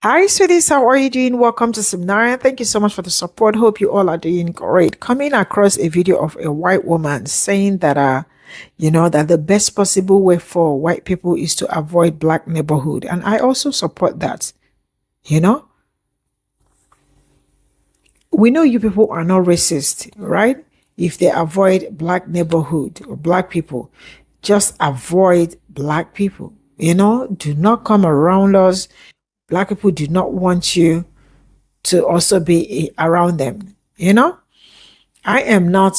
Hi, sweeties. How are you doing? Welcome to Seminary. Thank you so much for the support. Hope you all are doing great. Coming across a video of a white woman saying that, that the best possible way for white people is to avoid black neighborhood. And I also support that. You know, we know you people are not racist, right? If they avoid black neighborhood or black people, just avoid black people. Do not come around us. Black people do not want you to also be around them. I am not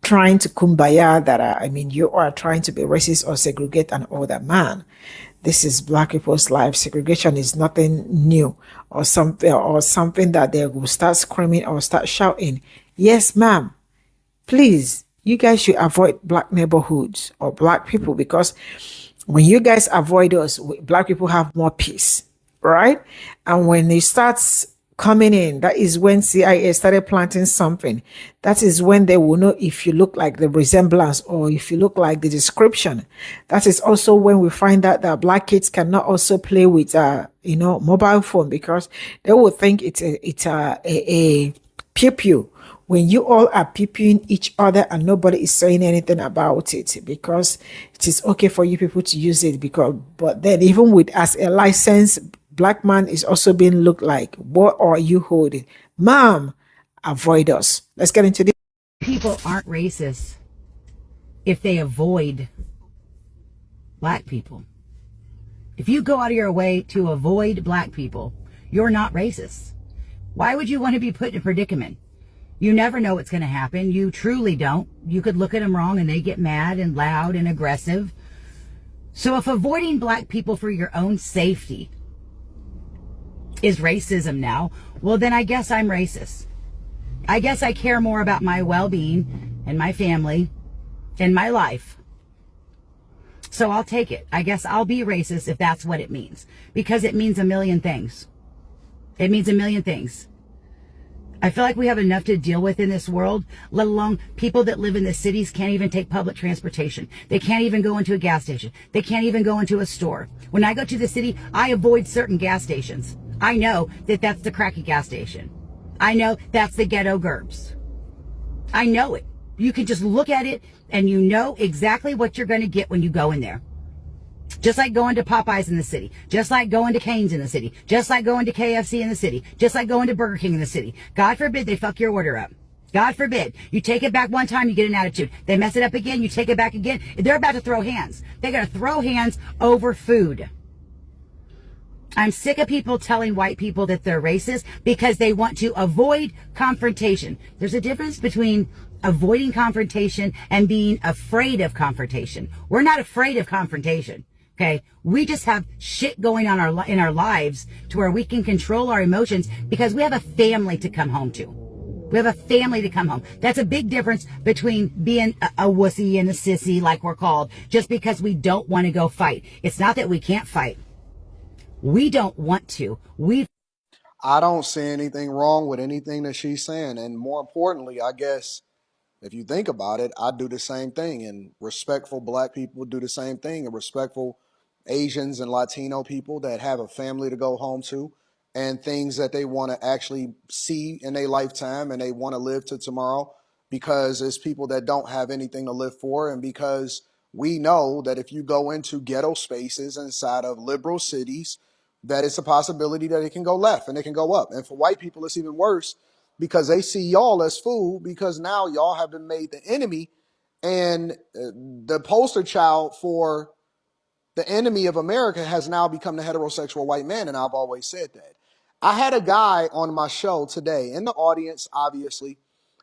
trying to kumbaya that you are trying to be racist or segregate and all that. Man, this is black people's life. Segregation is nothing new or something that they will start screaming or start shouting. Yes, ma'am. Please, you guys should avoid black neighborhoods or black people, because when you guys avoid us, black people have more peace, right? And when it starts coming in, that is when CIA started planting something. That is when they will know if you look like the resemblance or if you look like the description. That is also when we find out that black kids cannot also play with mobile phone, because they will think it's a pew when you all are peeping each other and nobody is saying anything about it, because it is okay for you people to use it. But then even with as a licensed black man is also being looked like, what are you holding? Mom, avoid us. Let's get into this. People aren't racist if they avoid black people. If you go out of your way to avoid black people, you're not racist. Why would you want to be put in a predicament? You never know what's going to happen. You truly don't. You could look at them wrong and they get mad and loud and aggressive. So if avoiding black people for your own safety is racism now, well, then I guess I'm racist. I guess I care more about my well-being and my family and my life. So I'll take it. I guess I'll be racist if that's what it means, because it means a million things. It means a million things. I feel like we have enough to deal with in this world, let alone people that live in the cities can't even take public transportation. They can't even go into a gas station. They can't even go into a store. When I go to the city, I avoid certain gas stations. I know that that's the cracky gas station. I know that's the ghetto gerbs. I know it. You can just look at it and you know exactly what you're going to get when you go in there. Just like going to Popeyes in the city, just like going to Cane's in the city, just like going to KFC in the city, just like going to Burger King in the city. God forbid they fuck your order up. God forbid. You take it back one time, you get an attitude. They mess it up again, you take it back again. They're about to throw hands. They're going to throw hands over food. I'm sick of people telling white people that they're racist because they want to avoid confrontation. There's a difference between avoiding confrontation and being afraid of confrontation. We're not afraid of confrontation. Okay. We just have shit going on in our lives to where we can control our emotions because we have a family to come home to. We have a family to come home. That's a big difference between being a wussy and a sissy, like we're called, just because we don't want to go fight. It's not that we can't fight. We don't want to. I don't see anything wrong with anything that she's saying. And more importantly, I guess if you think about it, I do the same thing. And respectful black people do the same thing. And respectful Asians and Latino people that have a family to go home to and things that they want to actually see in their lifetime and they want to live to tomorrow, because it's people that don't have anything to live for. And because we know that if you go into ghetto spaces inside of liberal cities, that it's a possibility that it can go left and it can go up. And for white people, it's even worse because they see y'all as food, because now y'all have been made the enemy and the poster child for the enemy of America has now become the heterosexual white man. And I've always said that. I had a guy on my show today in the audience, obviously,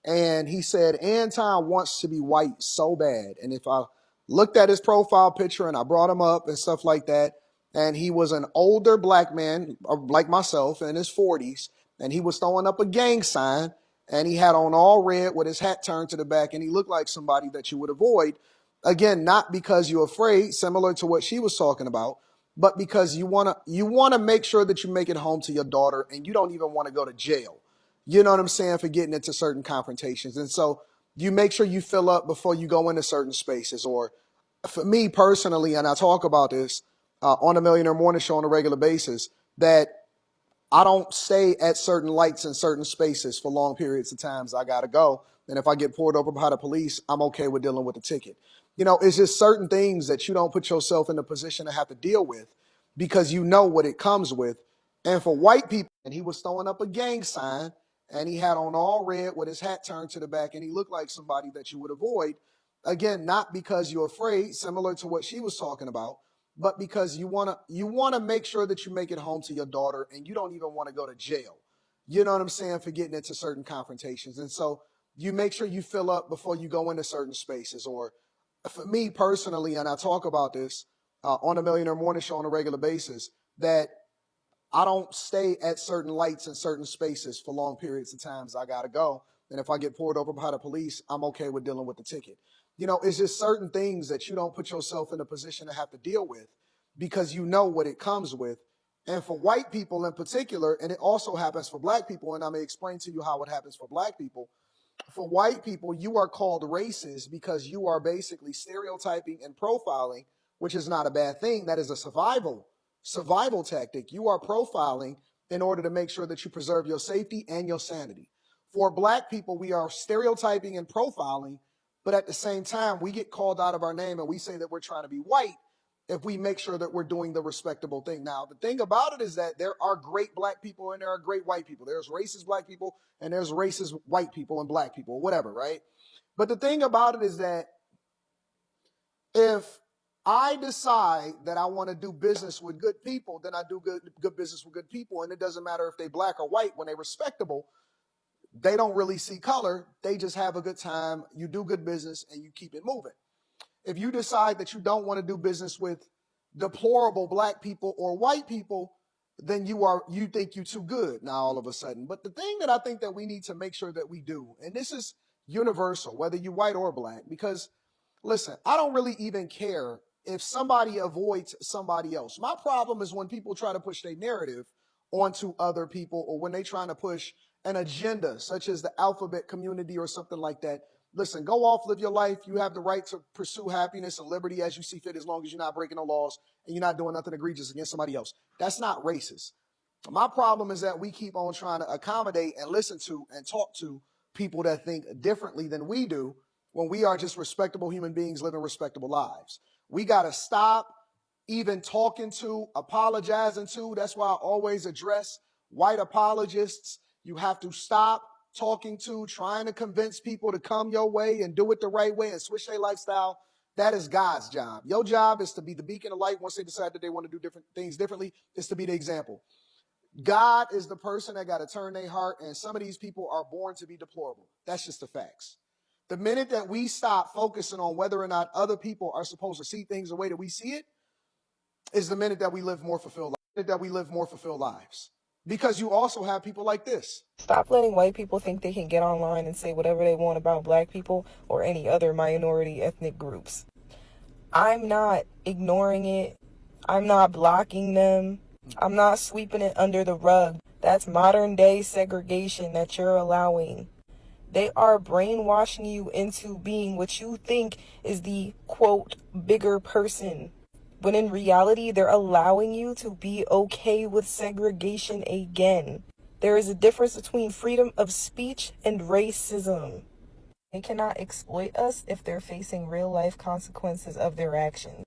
and he said, Anton wants to be white so bad. And if I looked at his profile picture and I brought him up and stuff like that, and he was an older black man like myself in his 40s, and he was throwing up a gang sign, and he had on all red with his hat turned to the back, and he looked like somebody that you would avoid. Again, not because you're afraid, similar to what she was talking about, but because you wanna make sure that you make it home to your daughter, and you don't even want to go to jail. You know what I'm saying, for getting into certain confrontations. And so you make sure you fill up before you go into certain spaces. Or for me personally, and I talk about this on the Millionaire Morning Show on a regular basis, that I don't stay at certain lights in certain spaces for long periods of times. I gotta go. And if I get pulled over by the police, I'm okay with dealing with the ticket. It's just certain things that you don't put yourself in a position to have to deal with because you know what it comes with. And for white people, and he was throwing up a gang sign and he had on all red with his hat turned to the back and he looked like somebody that you would avoid. Again, not because you're afraid, similar to what she was talking about, but because you want to make sure that you make it home to your daughter and you don't even want to go to jail. You know what I'm saying, for getting into certain confrontations. And so you make sure you fill up before you go into certain spaces. Or for me personally, and I talk about this on the Millionaire Morning Show on a regular basis, that I don't stay at certain lights in certain spaces for long periods of times. I gotta go. And if I get pulled over by the police, I'm okay with dealing with the ticket. It's just certain things that you don't put yourself in a position to have to deal with because you know what it comes with. And for white people in particular, and it also happens for black people, and I may explain to you how it happens for black people. For white people, you are called racist because you are basically stereotyping and profiling, which is not a bad thing. That is a survival tactic. You are profiling in order to make sure that you preserve your safety and your sanity. For black people, we are stereotyping and profiling, but at the same time, we get called out of our name and we say that we're trying to be white if we make sure that we're doing the respectable thing. Now, the thing about it is that there are great black people and there are great white people. There's racist black people and there's racist white people and black people, whatever, right? But the thing about it is that if I decide that I want to do business with good people, then I do good business with good people. And it doesn't matter if they black or white. When they're respectable, they don't really see color. They just have a good time. You do good business and you keep it moving. If you decide that you don't want to do business with deplorable black people or white people, then you think you're too good now all of a sudden. But the thing that I think that we need to make sure that we do, and this is universal, whether you're white or black, because listen, I don't really even care if somebody avoids somebody else. My problem is when people try to push their narrative onto other people or when they trying to push an agenda such as the alphabet community or something like that. Listen, go off, live your life. You have the right to pursue happiness and liberty as you see fit, as long as you're not breaking the laws and you're not doing nothing egregious against somebody else. That's not racist. My problem is that we keep on trying to accommodate and listen to and talk to people that think differently than we do when we are just respectable human beings living respectable lives. We got to stop even talking to, apologizing to. That's why I always address white apologists. You have to stop talking to, trying to convince people to come your way and do it the right way and switch their lifestyle. That is God's job. Your job is to be the beacon of light. Once they decide that they want to do different things differently, is to be the example. God is the person that got to turn their heart, and some of these people are born to be deplorable. That's just the facts. The minute that we stop focusing on whether or not other people are supposed to see things the way that we see it, is the minute that we live more fulfilled lives. Because you also have people like this. Stop letting white people think they can get online and say whatever they want about black people or any other minority ethnic groups. I'm not ignoring it. I'm not blocking them. I'm not sweeping it under the rug. That's modern day segregation that you're allowing. They are brainwashing you into being what you think is the, quote, bigger person. When in reality, they're allowing you to be okay with segregation again. There is a difference between freedom of speech and racism. They cannot exploit us if they're facing real-life consequences of their actions.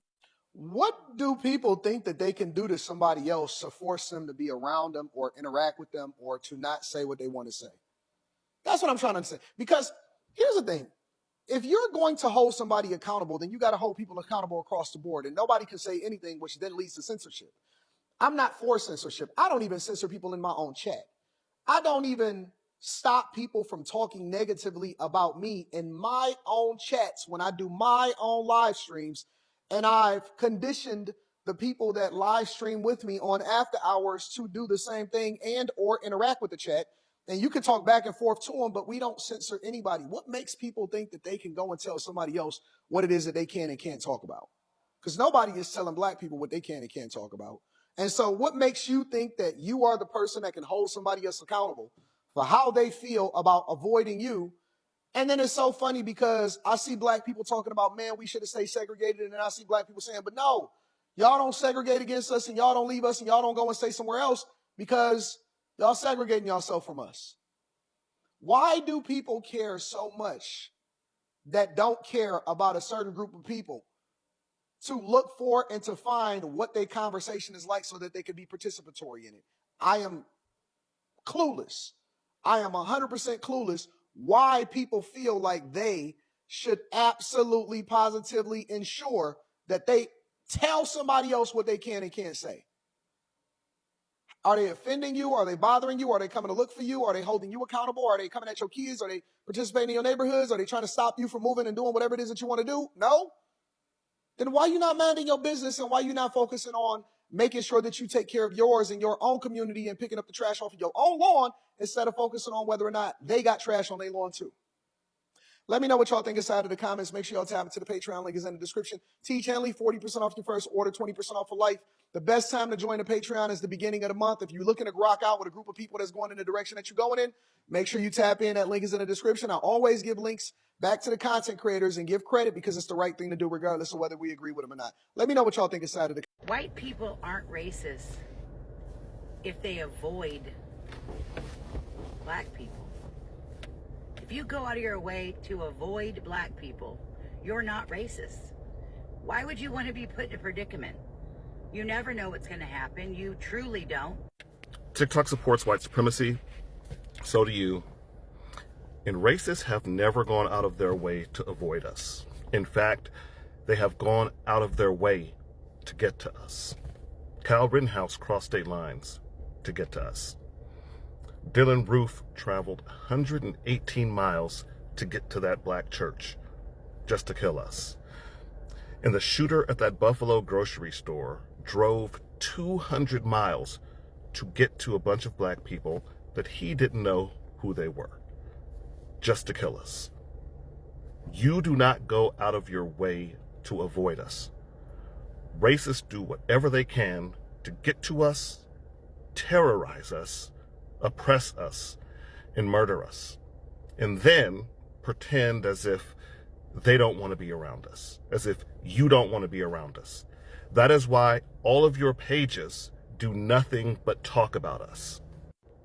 What do people think that they can do to somebody else to force them to be around them or interact with them or to not say what they want to say? That's what I'm trying to say. Because here's the thing. If you're going to hold somebody accountable, then you got to hold people accountable across the board. And nobody can say anything, which then leads to censorship. I'm not for censorship. I don't even censor people in my own chat. I don't even stop people from talking negatively about me in my own chats when I do my own live streams. And I've conditioned the people that live stream with me on after hours to do the same thing and or interact with the chat. And you can talk back and forth to them, but we don't censor anybody. What makes people think that they can go and tell somebody else what it is that they can and can't talk about? Because nobody is telling black people what they can and can't talk about. And so what makes you think that you are the person that can hold somebody else accountable for how they feel about avoiding you? And then it's so funny because I see black people talking about, man, we should have stayed segregated. And then I see black people saying, but no, Y'all don't segregate against us and y'all don't leave us and y'all don't go and stay somewhere else because y'all segregating yourself from us. Why do people care so much that don't care about a certain group of people to look for and to find what their conversation is like so that they can be participatory in it? I am clueless. I am 100% clueless why people feel like they should absolutely positively ensure that they tell somebody else what they can and can't say. Are they offending you? Are they bothering you? Are they coming to look for you? Are they holding you accountable? Are they coming at your kids? Are they participating in your neighborhoods? Are they trying to stop you from moving and doing whatever it is that you want to do? No? Then why are you not minding your business and why are you not focusing on making sure that you take care of yours in your own community and picking up the trash off of your own lawn instead of focusing on whether or not they got trash on their lawn too? Let me know what y'all think inside of the comments. Make sure y'all tap into the Patreon. Link is in the description. Teach Henley, 40% off your first order, 20% off for life. The best time to join the Patreon is the beginning of the month. If you're looking to rock out with a group of people that's going in the direction that you're going in, make sure you tap in. That link is in the description. I always give links back to the content creators and give credit because it's the right thing to do regardless of whether we agree with them or not. Let me know what y'all think inside of the White people aren't racist if they avoid black people. If you go out of your way to avoid black people, you're not racist. Why would you want to be put in a predicament? You never know what's going to happen. You truly don't. TikTok supports white supremacy. So do you. And racists have never gone out of their way to avoid us. In fact, they have gone out of their way to get to us. Kyle Rittenhouse crossed state lines to get to us. Dylan Roof traveled 118 miles to get to that black church just to kill us. And the shooter at that Buffalo grocery store drove 200 miles to get to a bunch of black people that he didn't know who they were, just to kill us. You do not go out of your way to avoid us. Racists do whatever they can to get to us, terrorize us, oppress us, and murder us, and then pretend as if they don't want to be around us, as if you don't want to be around us. That is why all of your pages do nothing but talk about us.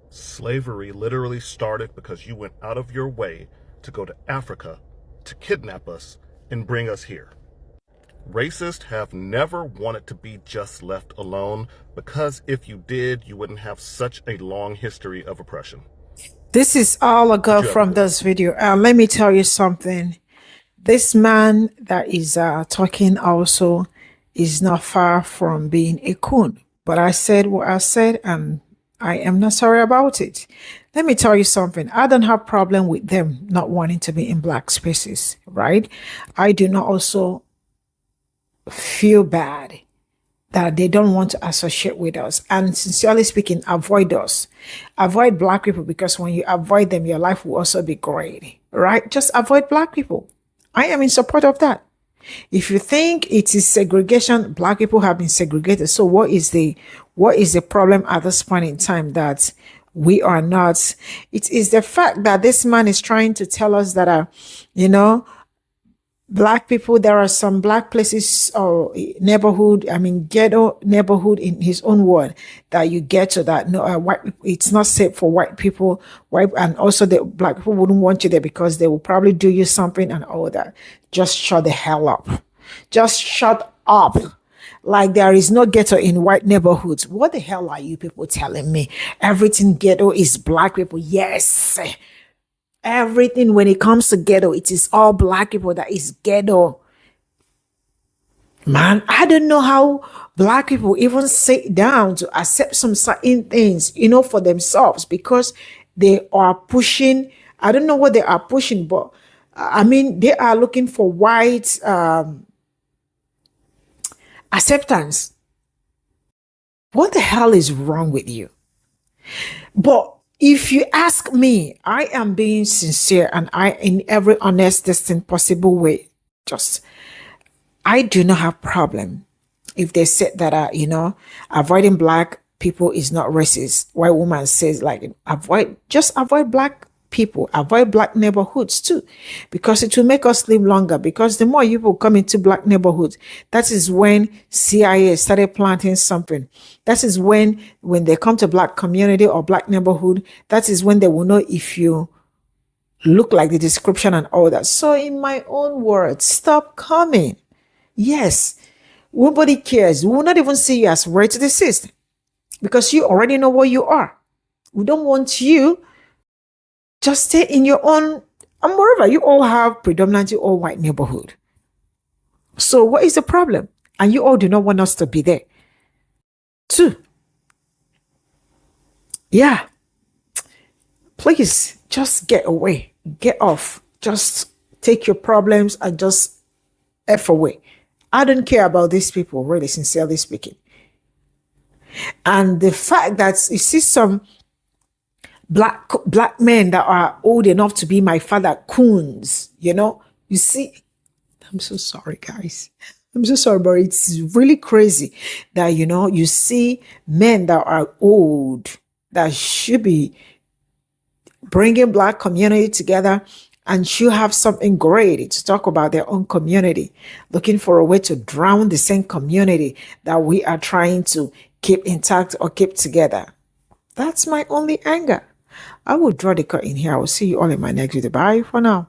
Slavery literally started because you went out of your way to go to Africa to kidnap us and bring us here. Racists have never wanted to be just left alone because if you did, you wouldn't have such a long history of oppression. This is all I got from this video. Let me tell you something. This man that is talking also is not far from being a coon. But I said what I said and I am not sorry about it. Let me tell you something. I don't have problem with them not wanting to be in black spaces, right? I do not also feel bad that they don't want to associate with us. And sincerely speaking, avoid us. Avoid black people because when you avoid them, your life will also be great, right? Just avoid black people. I am in support of that. If you think it is segregation, black people have been segregated. So what is the problem at this point in time that we are not? It is the fact that this man is trying to tell us that, black people, there are some black places or neighborhood, ghetto neighborhood in his own word that you get to that it's not safe for white people, and also the black people wouldn't want you there because they will probably do you something and all that. Just shut the hell up. Just shut up. Like there is no ghetto in white neighborhoods. What the hell are you people telling me? Everything ghetto is black people. Yes. Everything when it comes to ghetto, it is all black people that is ghetto. Man, I don't know how black people even sit down to accept some certain things, for themselves because they are pushing. I don't know what they are pushing, but they are looking for white acceptance. What the hell is wrong with you? But if you ask me, I am being sincere and in every honest, distant possible way, I do not have problem if they said that, avoiding black people is not racist. White woman says avoid black people, avoid black neighborhoods too, because it will make us live longer. Because the more people come into black neighborhoods, that is when CIA started planting something. That is when they come to black community or black neighborhood, that is when they will know if you look like the description and all that. So in my own words, stop coming. Yes, nobody cares. We will not even see you as racist because you already know what you are. We don't want you. Just stay in your own, and moreover, you all have predominantly all white neighborhood. So what is the problem? And you all do not want us to be there too. Yeah. Please just get away, get off, just take your problems and just F away. I don't care about these people, really, sincerely speaking. And the fact that you see some black men that are old enough to be my father, coons, you see, I'm so sorry, guys. I'm so sorry, but it's really crazy that, you see men that are old that should be bringing black community together and should have something great to talk about their own community, looking for a way to drown the same community that we are trying to keep intact or keep together. That's my only anger. I will draw the curtain here. I will see you all in my next video. Bye for now.